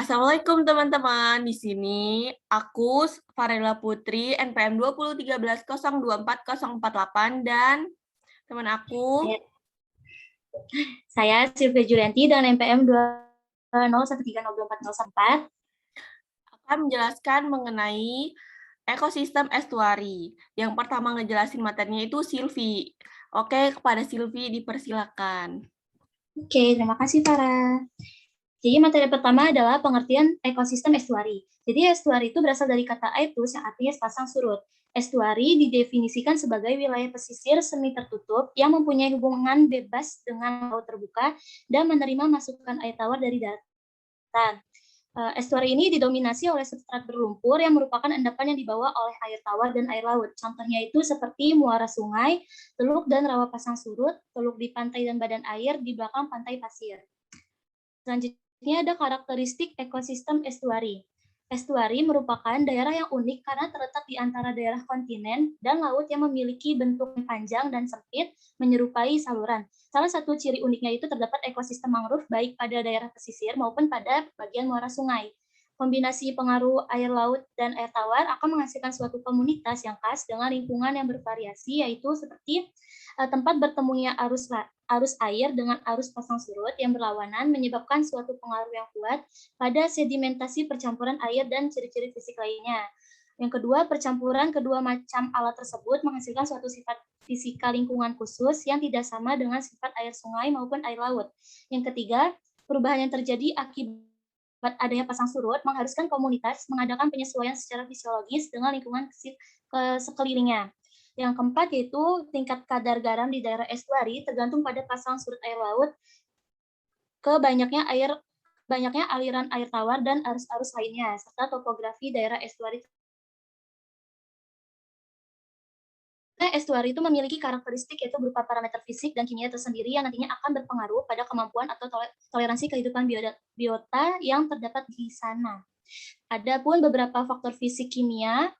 Assalamualaikum teman-teman. Di sini aku Farela Putri NPM 2013024048 dan teman aku Saya Silvia Julianti dengan NPM 201302404 akan menjelaskan mengenai ekosistem estuari. Yang pertama ngejelasin materinya itu Silvi. Oke, kepada Silvi dipersilakan. Oke, terima kasih Farah. Jadi materi pertama adalah pengertian ekosistem estuari. Jadi estuari itu berasal dari kata aetus yang artinya sepasang surut. Estuari didefinisikan sebagai wilayah pesisir semi tertutup yang mempunyai hubungan bebas dengan laut terbuka dan menerima masukan air tawar dari daratan. Estuari ini didominasi oleh substrat berlumpur yang merupakan endapan yang dibawa oleh air tawar dan air laut. Contohnya itu seperti muara sungai, teluk dan rawa pasang surut, teluk di pantai dan badan air di belakang pantai pasir. Selanjutnya ada karakteristik ekosistem estuari. Estuari merupakan daerah yang unik karena terletak di antara daerah kontinen dan laut yang memiliki bentuk panjang dan sempit menyerupai saluran. Salah satu ciri uniknya itu terdapat ekosistem mangrove baik pada daerah pesisir maupun pada bagian muara sungai. Kombinasi pengaruh air laut dan air tawar akan menghasilkan suatu komunitas yang khas dengan lingkungan yang bervariasi, yaitu seperti tempat bertemunya arus air dengan arus pasang surut yang berlawanan menyebabkan suatu pengaruh yang kuat pada sedimentasi percampuran air dan ciri-ciri fisik lainnya. Yang kedua, percampuran kedua macam alat tersebut menghasilkan suatu sifat fisika lingkungan khusus yang tidak sama dengan sifat air sungai maupun air laut. Yang ketiga, perubahan yang terjadi akibat adanya pasang surut mengharuskan komunitas mengadakan penyesuaian secara fisiologis dengan lingkungan sekelilingnya. Yang keempat yaitu tingkat kadar garam di daerah estuari tergantung pada pasang surut air laut, banyaknya aliran air tawar dan arus-arus lainnya, serta topografi daerah estuari. Estuari itu memiliki karakteristik yaitu berupa parameter fisik dan kimia tersendiri yang nantinya akan berpengaruh pada kemampuan atau toleransi kehidupan biota yang terdapat di sana. Adapun beberapa faktor fisik kimia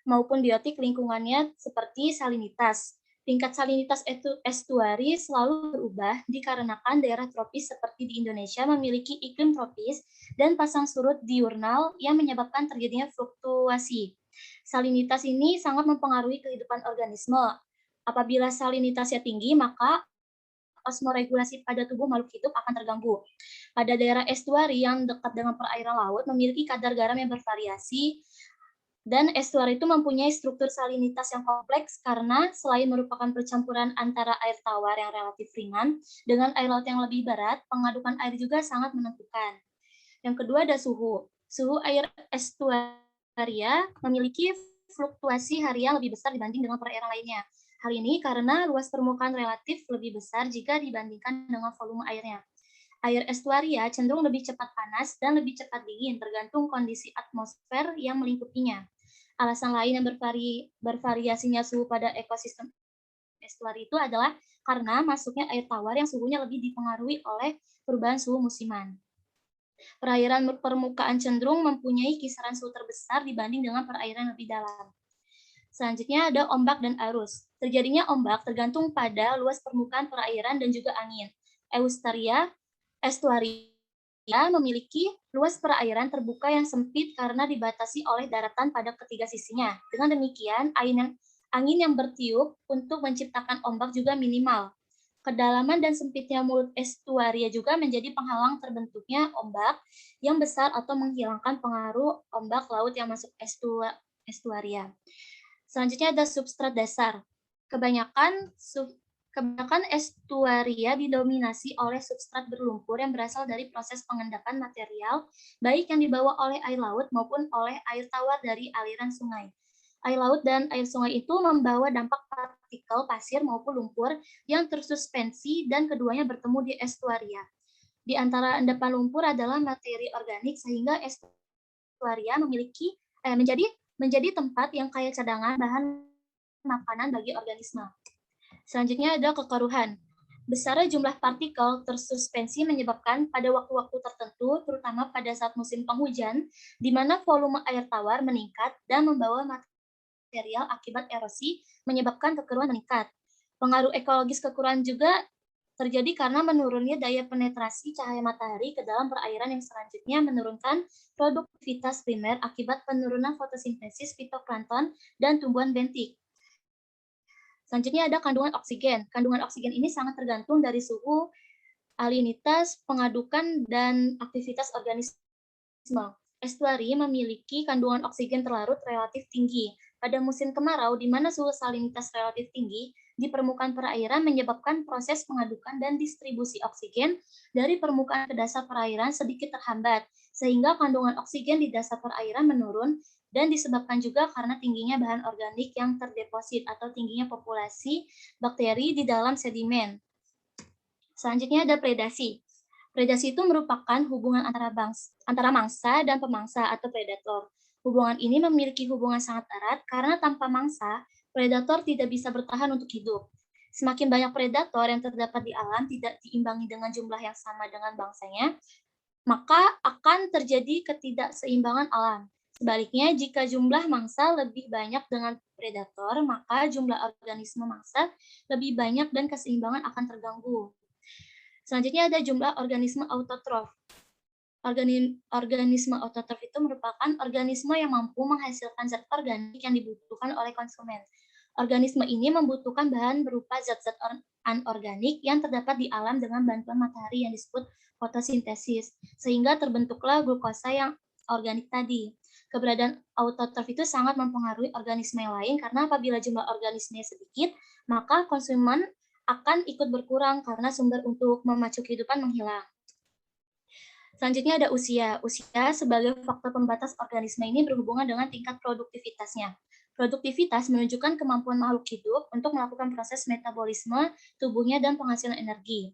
maupun biotik lingkungannya seperti salinitas. Tingkat salinitas estuari selalu berubah dikarenakan daerah tropis seperti di Indonesia memiliki iklim tropis dan pasang surut diurnal yang menyebabkan terjadinya fluktuasi. Salinitas ini sangat mempengaruhi kehidupan organisme. Apabila salinitasnya tinggi, maka osmoregulasi pada tubuh makhluk hidup akan terganggu. Pada daerah estuari yang dekat dengan perairan laut memiliki kadar garam yang bervariasi, dan estuari itu mempunyai struktur salinitas yang kompleks karena selain merupakan percampuran antara air tawar yang relatif ringan dengan air laut yang lebih berat, pengadukan air juga sangat menentukan. Yang kedua ada suhu. Suhu air estuaria memiliki fluktuasi harian lebih besar dibanding dengan perairan lainnya. Hal ini karena luas permukaan relatif lebih besar jika dibandingkan dengan volume airnya. Air estuaria cenderung lebih cepat panas dan lebih cepat dingin tergantung kondisi atmosfer yang melingkupinya. Alasan lain yang bervariasinya suhu pada ekosistem estuari itu adalah karena masuknya air tawar yang suhunya lebih dipengaruhi oleh perubahan suhu musiman. Perairan permukaan cenderung mempunyai kisaran suhu terbesar dibanding dengan perairan lebih dalam. Selanjutnya ada ombak dan arus. Terjadinya ombak tergantung pada luas permukaan perairan dan juga angin. Estuaria memiliki luas perairan terbuka yang sempit karena dibatasi oleh daratan pada ketiga sisinya. Dengan demikian, angin yang bertiup untuk menciptakan ombak juga minimal. Kedalaman dan sempitnya mulut estuaria juga menjadi penghalang terbentuknya ombak yang besar atau menghilangkan pengaruh ombak laut yang masuk estuaria. Selanjutnya ada substrat dasar. Kebanyakan estuaria didominasi oleh substrat berlumpur yang berasal dari proses pengendapan material, baik yang dibawa oleh air laut maupun oleh air tawar dari aliran sungai. Air laut dan air sungai itu membawa dampak partikel pasir maupun lumpur yang tersuspensi dan keduanya bertemu di estuaria. Di antara endapan lumpur adalah materi organik sehingga estuaria menjadi tempat yang kaya cadangan bahan makanan bagi organisme. Selanjutnya ada kekeruhan. Besarnya jumlah partikel tersuspensi menyebabkan pada waktu-waktu tertentu, terutama pada saat musim penghujan, di mana volume air tawar meningkat dan membawa material akibat erosi, menyebabkan kekeruhan meningkat. Pengaruh ekologis kekeruhan juga terjadi karena menurunnya daya penetrasi cahaya matahari ke dalam perairan yang selanjutnya menurunkan produktivitas primer akibat penurunan fotosintesis fitoplankton dan tumbuhan bentik. Selanjutnya ada kandungan oksigen. Kandungan oksigen ini sangat tergantung dari suhu, alinitas, pengadukan, dan aktivitas organisme. Estuari memiliki kandungan oksigen terlarut relatif tinggi. Pada musim kemarau, di mana suhu salinitas relatif tinggi, di permukaan perairan menyebabkan proses pengadukan dan distribusi oksigen dari permukaan ke dasar perairan sedikit terhambat, sehingga kandungan oksigen di dasar perairan menurun dan disebabkan juga karena tingginya bahan organik yang terdeposit atau tingginya populasi bakteri di dalam sedimen. Selanjutnya ada predasi. Predasi itu merupakan hubungan antara mangsa dan pemangsa atau predator. Hubungan ini memiliki hubungan sangat erat karena tanpa mangsa, predator tidak bisa bertahan untuk hidup. Semakin banyak predator yang terdapat di alam tidak diimbangi dengan jumlah yang sama dengan bangsanya, maka akan terjadi ketidakseimbangan alam. Sebaliknya, jika jumlah mangsa lebih banyak dengan predator, maka jumlah organisme mangsa lebih banyak dan keseimbangan akan terganggu. Selanjutnya ada jumlah organisme autotrof. Organisme autotrof itu merupakan organisme yang mampu menghasilkan zat organik yang dibutuhkan oleh konsumen. Organisme ini membutuhkan bahan berupa zat-zat anorganik yang terdapat di alam dengan bantuan matahari yang disebut fotosintesis, sehingga terbentuklah glukosa yang organik tadi. Keberadaan autotrof itu sangat mempengaruhi organisme yang lain karena apabila jumlah organismenya sedikit, maka konsumen akan ikut berkurang karena sumber untuk memacu kehidupan menghilang. Selanjutnya ada usia. Usia sebagai faktor pembatas organisme ini berhubungan dengan tingkat produktivitasnya. Produktivitas menunjukkan kemampuan makhluk hidup untuk melakukan proses metabolisme tubuhnya dan penghasilan energi.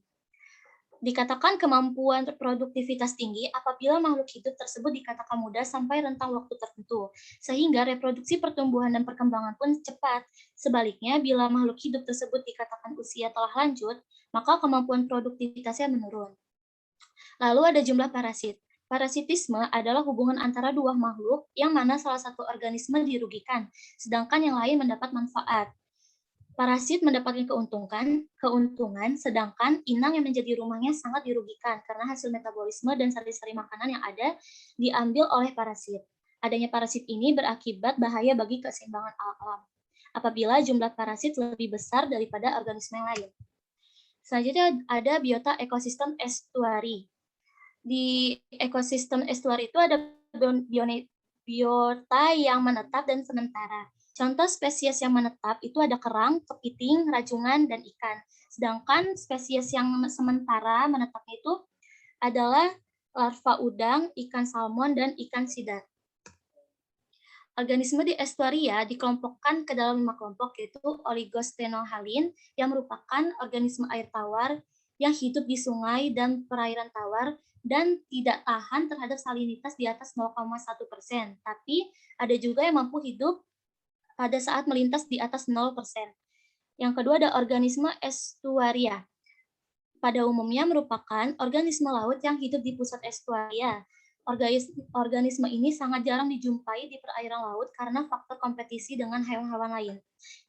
Dikatakan kemampuan produktivitas tinggi apabila makhluk hidup tersebut dikatakan muda sampai rentang waktu tertentu, sehingga reproduksi pertumbuhan dan perkembangan pun cepat. Sebaliknya, bila makhluk hidup tersebut dikatakan usia telah lanjut, maka kemampuan produktivitasnya menurun. Lalu ada jumlah parasit. Parasitisme adalah hubungan antara dua makhluk yang mana salah satu organisme dirugikan, sedangkan yang lain mendapat manfaat. Parasit mendapatkan keuntungan, sedangkan inang yang menjadi rumahnya sangat dirugikan karena hasil metabolisme dan sari-sari makanan yang ada diambil oleh parasit. Adanya parasit ini berakibat bahaya bagi keseimbangan alam apabila jumlah parasit lebih besar daripada organisme yang lain. Selanjutnya ada biota ekosistem estuari. Di ekosistem estuari itu ada biota yang menetap dan sementara. Contoh spesies yang menetap itu ada kerang, kepiting, rajungan, dan ikan. Sedangkan spesies yang sementara menetapnya itu adalah larva udang, ikan salmon, dan ikan sidat. Organisme di estuaria dikelompokkan ke dalam 5 kelompok, yaitu Oligostenohalin, yang merupakan organisme air tawar yang hidup di sungai dan perairan tawar dan tidak tahan terhadap salinitas di atas 0,1%. Tapi ada juga yang mampu hidup pada saat melintas di atas 0%. Yang kedua ada organisme estuaria. Pada umumnya merupakan organisme laut yang hidup di pusat estuaria. Organisme ini sangat jarang dijumpai di perairan laut karena faktor kompetisi dengan hewan-hewan lain.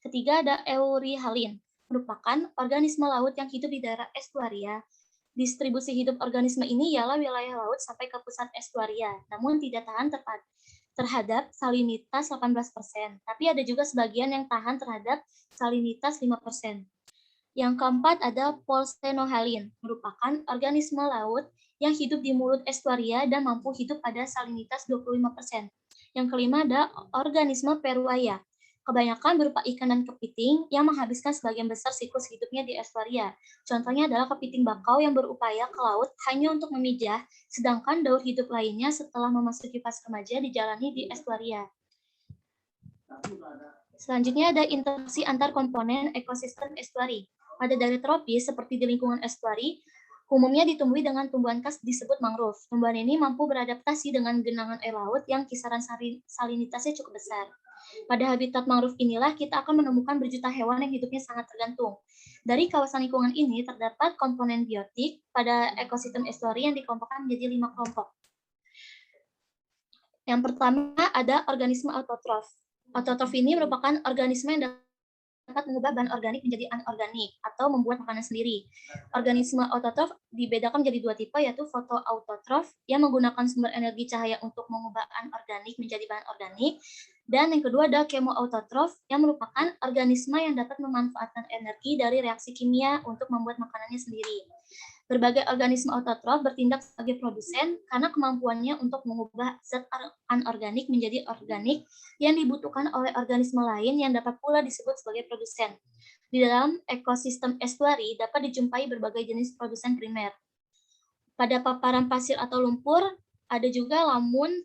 Ketiga ada Eurihalin, merupakan organisme laut yang hidup di daerah estuaria. Distribusi hidup organisme ini ialah wilayah laut sampai ke pusat estuaria, namun tidak tahan terhadap salinitas 18%, tapi ada juga sebagian yang tahan terhadap salinitas 5%. Yang keempat ada Polstenohalin, merupakan organisme laut yang hidup di mulut estuaria dan mampu hidup pada salinitas 25%. Yang kelima ada organisme Peruaya, kebanyakan berupa ikan dan kepiting yang menghabiskan sebagian besar siklus hidupnya di estuaria. Contohnya adalah kepiting bakau yang berupaya ke laut hanya untuk memijah, sedangkan daur hidup lainnya setelah memasuki fase remaja dijalani di estuaria. Selanjutnya ada interaksi antar komponen ekosistem estuari. Pada daerah tropis seperti di lingkungan estuari, umumnya ditumbuhi dengan tumbuhan khas disebut mangrove. Tumbuhan ini mampu beradaptasi dengan genangan air laut yang kisaran salinitasnya cukup besar. Pada habitat mangrove inilah kita akan menemukan berjuta hewan yang hidupnya sangat tergantung. Dari kawasan lingkungan ini terdapat komponen biotik pada ekosistem estuari yang dikelompokkan menjadi 5 kelompok. Yang pertama ada organisme autotrof. Autotrof ini merupakan organisme yang dapat mengubah bahan organik menjadi anorganik atau membuat makanan sendiri. Organisme autotrof dibedakan menjadi 2 tipe, yaitu fotoautotrof yang menggunakan sumber energi cahaya untuk mengubah anorganik menjadi bahan organik, dan yang kedua ada kemoautotrof yang merupakan organisme yang dapat memanfaatkan energi dari reaksi kimia untuk membuat makanannya sendiri. Berbagai organisme autotrof bertindak sebagai produsen karena kemampuannya untuk mengubah zat anorganik menjadi organik yang dibutuhkan oleh organisme lain yang dapat pula disebut sebagai produsen. Di dalam ekosistem estuari dapat dijumpai berbagai jenis produsen primer. Pada paparan pasir atau lumpur, ada juga lamun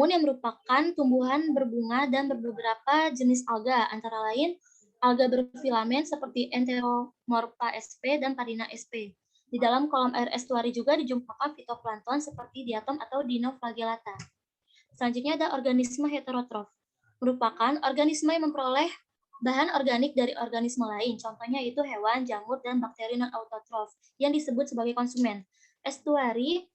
yang merupakan tumbuhan berbunga dan beberapa jenis alga, antara lain alga berfilamen seperti Enteromorpha sp dan Padina sp. Di dalam kolam air estuari juga dijumpai fitoplankton seperti diatom atau dinoflagellata. Selanjutnya ada organisme heterotrof, merupakan organisme yang memperoleh bahan organik dari organisme lain, contohnya itu hewan, jamur, dan bakteri non-autotrof yang disebut sebagai konsumen. Estuari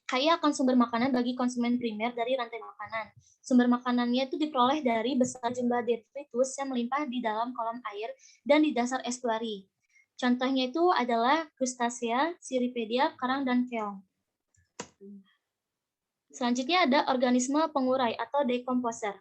kaya akan sumber makanan bagi konsumen primer dari rantai makanan. Sumber makanannya itu diperoleh dari besar jumlah detritus yang melimpah di dalam kolam air dan di dasar estuari. Contohnya itu adalah krustasea, siripedia, karang, dan keong. Selanjutnya ada organisme pengurai atau decomposer.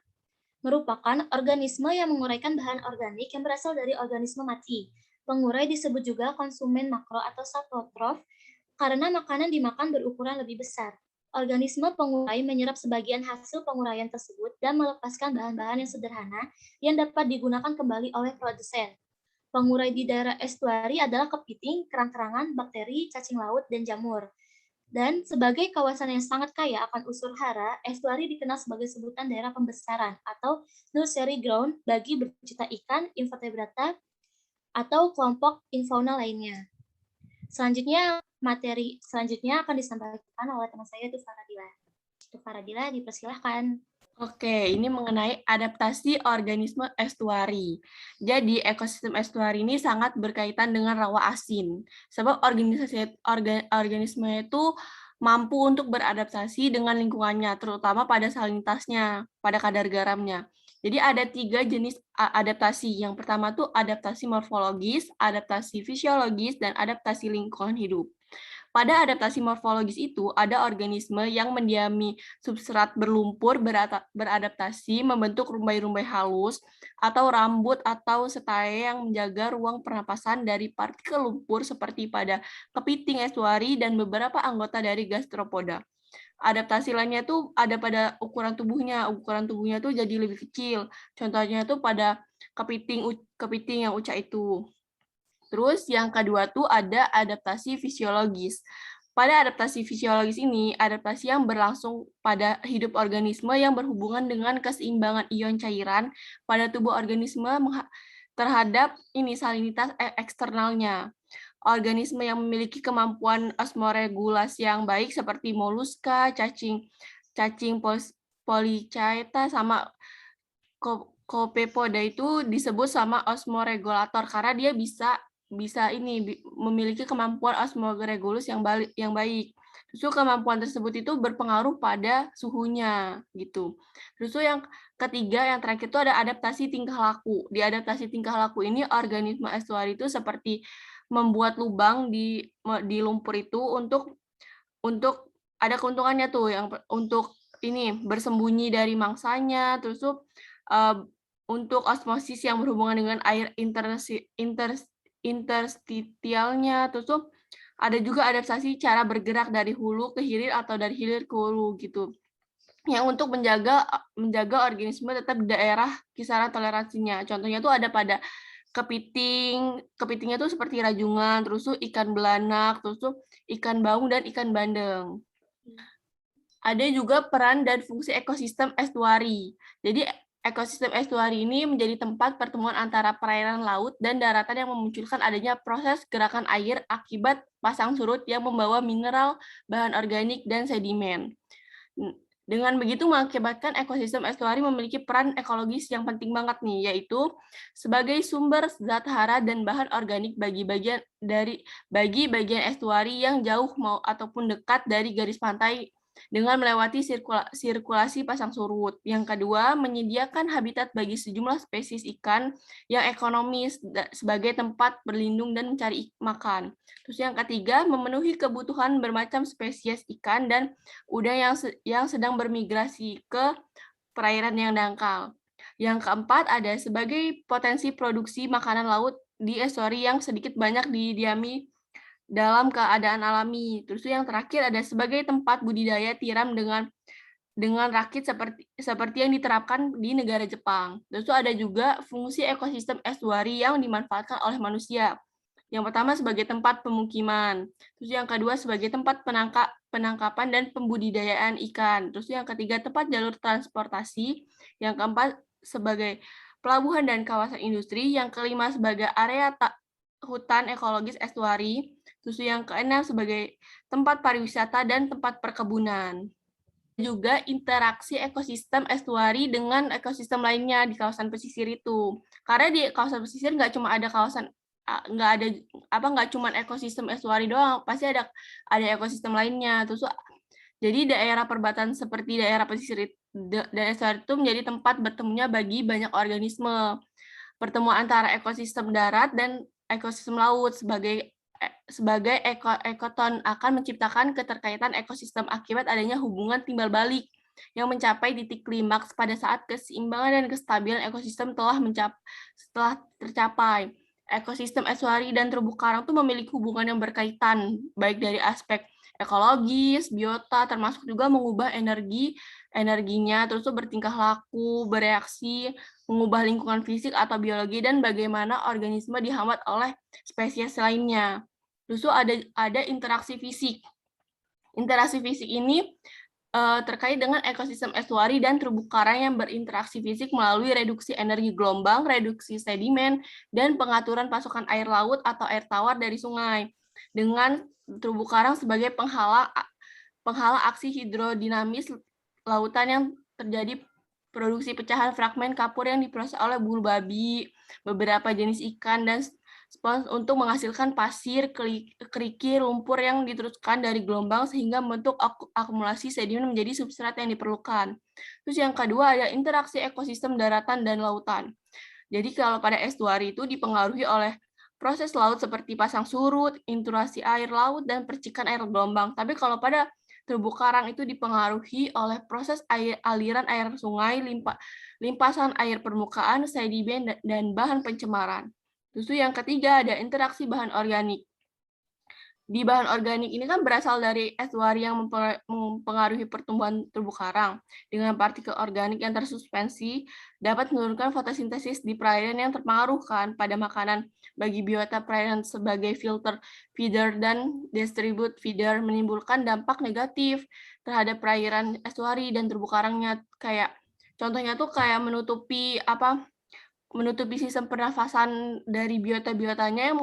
Merupakan organisme yang menguraikan bahan organik yang berasal dari organisme mati. Pengurai disebut juga konsumen makro atau satotrof karena makanan dimakan berukuran lebih besar. Organisme pengurai menyerap sebagian hasil penguraian tersebut dan melepaskan bahan-bahan yang sederhana yang dapat digunakan kembali oleh produsen. Pengurai di daerah estuari adalah kepiting, kerang-kerangan, bakteri, cacing laut, dan jamur. Dan sebagai kawasan yang sangat kaya akan unsur hara, estuari dikenal sebagai sebutan daerah pembesaran atau nursery ground bagi berjuta ikan, invertebrata, atau kelompok infauna lainnya. Materi selanjutnya akan disampaikan oleh teman saya, itu Faradila. Itu Faradila, dipersilahkan. Oke, ini mengenai adaptasi organisme estuari. Jadi, ekosistem estuari ini sangat berkaitan dengan rawa asin. Sebab organisme itu mampu untuk beradaptasi dengan lingkungannya, terutama pada salinitasnya, pada kadar garamnya. Jadi ada 3 jenis adaptasi. Yang pertama tuh adaptasi morfologis, adaptasi fisiologis, dan adaptasi lingkungan hidup. Pada adaptasi morfologis itu, ada organisme yang mendiami substrat berlumpur beradaptasi membentuk rumbai-rumbai halus atau rambut atau setae yang menjaga ruang pernapasan dari partikel lumpur seperti pada kepiting estuari dan beberapa anggota dari gastropoda. Adaptasi lainnya tuh ada pada ukuran tubuhnya tuh jadi lebih kecil. Contohnya tuh pada kepiting yang ucak itu. Terus yang kedua tuh ada adaptasi fisiologis. Pada adaptasi fisiologis ini, adaptasi yang berlangsung pada hidup organisme yang berhubungan dengan keseimbangan ion cairan pada tubuh organisme terhadap salinitas eksternalnya. Organisme yang memiliki kemampuan osmoregulasi yang baik seperti moluska, cacing polychaeta sama Copepoda itu disebut sama osmoregulator karena dia bisa memiliki kemampuan osmoregulus yang baik. Terus kemampuan tersebut itu berpengaruh pada suhunya gitu. Terus yang ketiga, yang terakhir itu ada adaptasi tingkah laku. Di adaptasi tingkah laku ini organisme estuari itu seperti membuat lubang di lumpur itu untuk ada keuntungannya tuh yang untuk bersembunyi dari mangsanya, terus untuk osmosis yang berhubungan dengan air interstitialnya, terus ada juga adaptasi cara bergerak dari hulu ke hilir atau dari hilir ke hulu gitu. Yang untuk menjaga organisme tetap di daerah kisaran toleransinya. Contohnya tuh ada pada kepitingnya tuh seperti rajungan, terus tuh ikan belanak, terus tuh ikan baung dan ikan bandeng. Ada juga peran dan fungsi ekosistem estuari. Jadi ekosistem estuari ini menjadi tempat pertemuan antara perairan laut dan daratan yang memunculkan adanya proses gerakan air akibat pasang surut yang membawa mineral, bahan organik, dan sedimen. Dengan begitu mengakibatkan ekosistem estuari memiliki peran ekologis yang penting banget nih, yaitu sebagai sumber zat hara dan bahan organik bagi bagian estuari yang jauh ataupun dekat dari garis pantai dengan melewati sirkulasi pasang surut. Yang kedua, menyediakan habitat bagi sejumlah spesies ikan yang ekonomis sebagai tempat berlindung dan mencari makan. Terus yang ketiga, memenuhi kebutuhan bermacam spesies ikan dan udang yang sedang bermigrasi ke perairan yang dangkal. Yang keempat, ada sebagai potensi produksi makanan laut di estuari yang sedikit banyak didiami dalam keadaan alami. Terus yang terakhir ada sebagai tempat budidaya tiram dengan rakit seperti yang diterapkan di negara Jepang. Terus ada juga fungsi ekosistem estuari yang dimanfaatkan oleh manusia. Yang pertama sebagai tempat pemukiman. Terus yang kedua sebagai tempat penangkapan dan pembudidayaan ikan. Terus yang ketiga tempat jalur transportasi. Yang keempat sebagai pelabuhan dan kawasan industri. Yang kelima sebagai area hutan ekologis estuari. Terus yang keenam sebagai tempat pariwisata dan tempat perkebunan. Juga interaksi ekosistem estuari dengan ekosistem lainnya di kawasan pesisir itu. Karena di kawasan pesisir nggak cuma ada nggak cuma ekosistem estuari doang, pasti ada ekosistem lainnya. Terus jadi daerah perbatasan seperti daerah pesisir dan estuari itu menjadi tempat bertemunya bagi banyak organisme. Pertemuan antara ekosistem darat dan ekosistem laut sebagai ekoton akan menciptakan keterkaitan ekosistem akibat adanya hubungan timbal balik yang mencapai titik klimaks pada saat keseimbangan dan kestabilan ekosistem telah tercapai. Ekosistem estuari dan terumbu karang itu memiliki hubungan yang berkaitan, baik dari aspek ekologis, biota, termasuk juga mengubah energinya, terus bertingkah laku, bereaksi, mengubah lingkungan fisik atau biologi, dan bagaimana organisme dihambat oleh spesies lainnya. Terus ada interaksi fisik. Interaksi fisik ini terkait dengan ekosistem estuari dan terumbu karang yang berinteraksi fisik melalui reduksi energi gelombang, reduksi sedimen, dan pengaturan pasokan air laut atau air tawar dari sungai. Dengan terumbu karang sebagai penghalang aksi hidrodinamis lautan yang terjadi produksi pecahan fragmen kapur yang diproses oleh bulu babi, beberapa jenis ikan, dan spons untuk menghasilkan pasir, kerikil, lumpur yang diteruskan dari gelombang sehingga membentuk akumulasi sedimen menjadi substrat yang diperlukan. Terus yang kedua ada interaksi ekosistem daratan dan lautan. Jadi kalau pada estuari itu dipengaruhi oleh proses laut seperti pasang surut, intrusi air laut, dan percikan air gelombang. Tapi kalau pada terumbu karang itu dipengaruhi oleh proses aliran air sungai, limpasan air permukaan, sedimen, dan bahan pencemaran. Terus yang ketiga ada interaksi bahan organik. Di bahan organik ini kan berasal dari estuari yang mempengaruhi pertumbuhan terumbu karang. Dengan partikel organik yang tersuspensi dapat menurunkan fotosintesis di perairan yang terpengaruh kan pada makanan bagi biota perairan sebagai filter feeder dan distribute feeder menimbulkan dampak negatif terhadap perairan estuari dan terumbu karangnya. Kayak contohnya tuh kayak menutupi sistem pernafasan dari biota-biotanya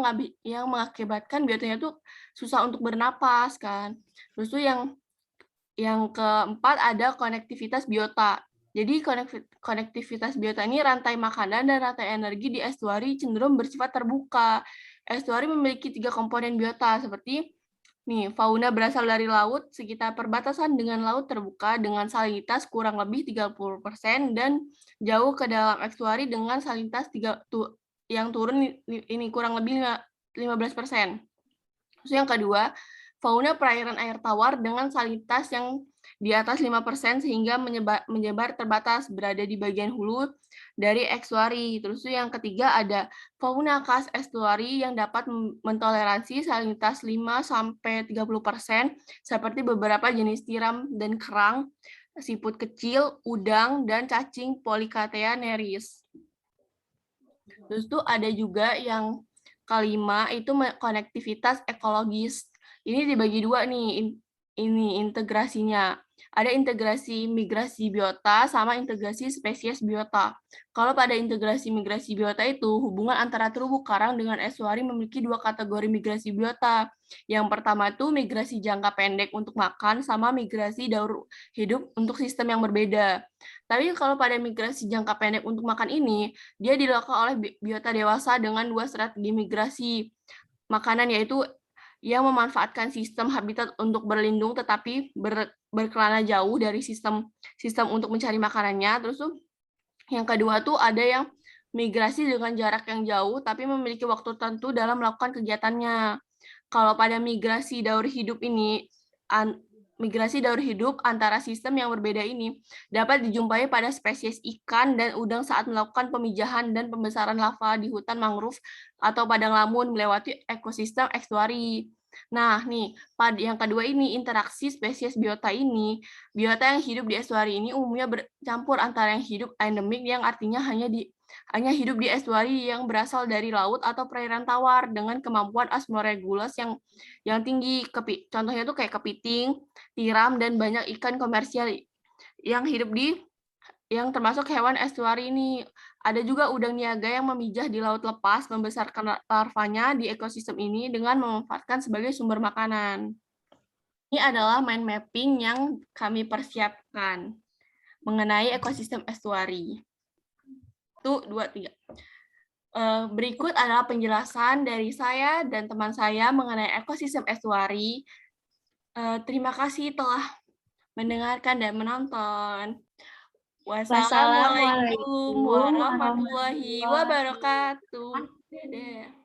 yang mengakibatkan biotanya tuh susah untuk bernapas kan. Terus tuh yang keempat ada konektivitas biota. Jadi konektivitas biota ini rantai makanan dan rantai energi di estuari cenderung bersifat terbuka. Estuari memiliki 3 komponen biota seperti fauna berasal dari laut sekitar perbatasan dengan laut terbuka dengan salinitas kurang lebih 30% dan jauh ke dalam estuari dengan salinitas yang turun ini kurang lebih 15%. Terus yang kedua, fauna perairan air tawar dengan salinitas yang di atas 5% sehingga menyebar terbatas berada di bagian hulu dari estuari. Terus yang ketiga ada fauna khas estuari yang dapat mentoleransi salinitas 5-30% seperti beberapa jenis tiram dan kerang, siput kecil, udang, dan cacing Polychaeta neris. Terus tuh ada juga yang kelima itu konektivitas ekologis. Ini dibagi dua nih, ini integrasinya. Ada integrasi migrasi biota sama integrasi spesies biota. Kalau pada integrasi migrasi biota itu, hubungan antara terumbu karang dengan estuari memiliki 2 kategori migrasi biota. Yang pertama itu migrasi jangka pendek untuk makan sama migrasi daur hidup untuk sistem yang berbeda. Tapi kalau pada migrasi jangka pendek untuk makan ini, dia dilakukan oleh biota dewasa dengan 2 strategi migrasi makanan, yaitu yang memanfaatkan sistem habitat untuk berlindung tetapi berkelana jauh dari sistem untuk mencari makanannya. Terus tuh yang kedua tuh ada yang migrasi dengan jarak yang jauh tapi memiliki waktu tertentu dalam melakukan kegiatannya. Kalau pada migrasi daur hidup antara sistem yang berbeda ini dapat dijumpai pada spesies ikan dan udang saat melakukan pemijahan dan pembesaran lava di hutan mangrove atau padang lamun melewati ekosistem estuari. Nah, nih, pada yang kedua ini interaksi spesies biota ini, biota yang hidup di estuari ini umumnya bercampur antara yang hidup endemik yang artinya hanya hidup di estuari yang berasal dari laut atau perairan tawar dengan kemampuan osmoregulus yang tinggi. Contohnya tuh kayak kepiting, tiram, dan banyak ikan komersial yang hidup yang termasuk hewan estuari ini. Ada juga udang niaga yang memijah di laut lepas, membesarkan larvanya di ekosistem ini dengan memanfaatkan sebagai sumber makanan. Ini adalah mind mapping yang kami persiapkan mengenai ekosistem estuari. 1, 2, 3. Berikut adalah penjelasan dari saya dan teman saya mengenai ekosistem estuari. Terima kasih telah mendengarkan dan menonton. Wassalamualaikum Wassalamualaikum warahmatullahi warahmatullahi wabarakatuh. Dadah.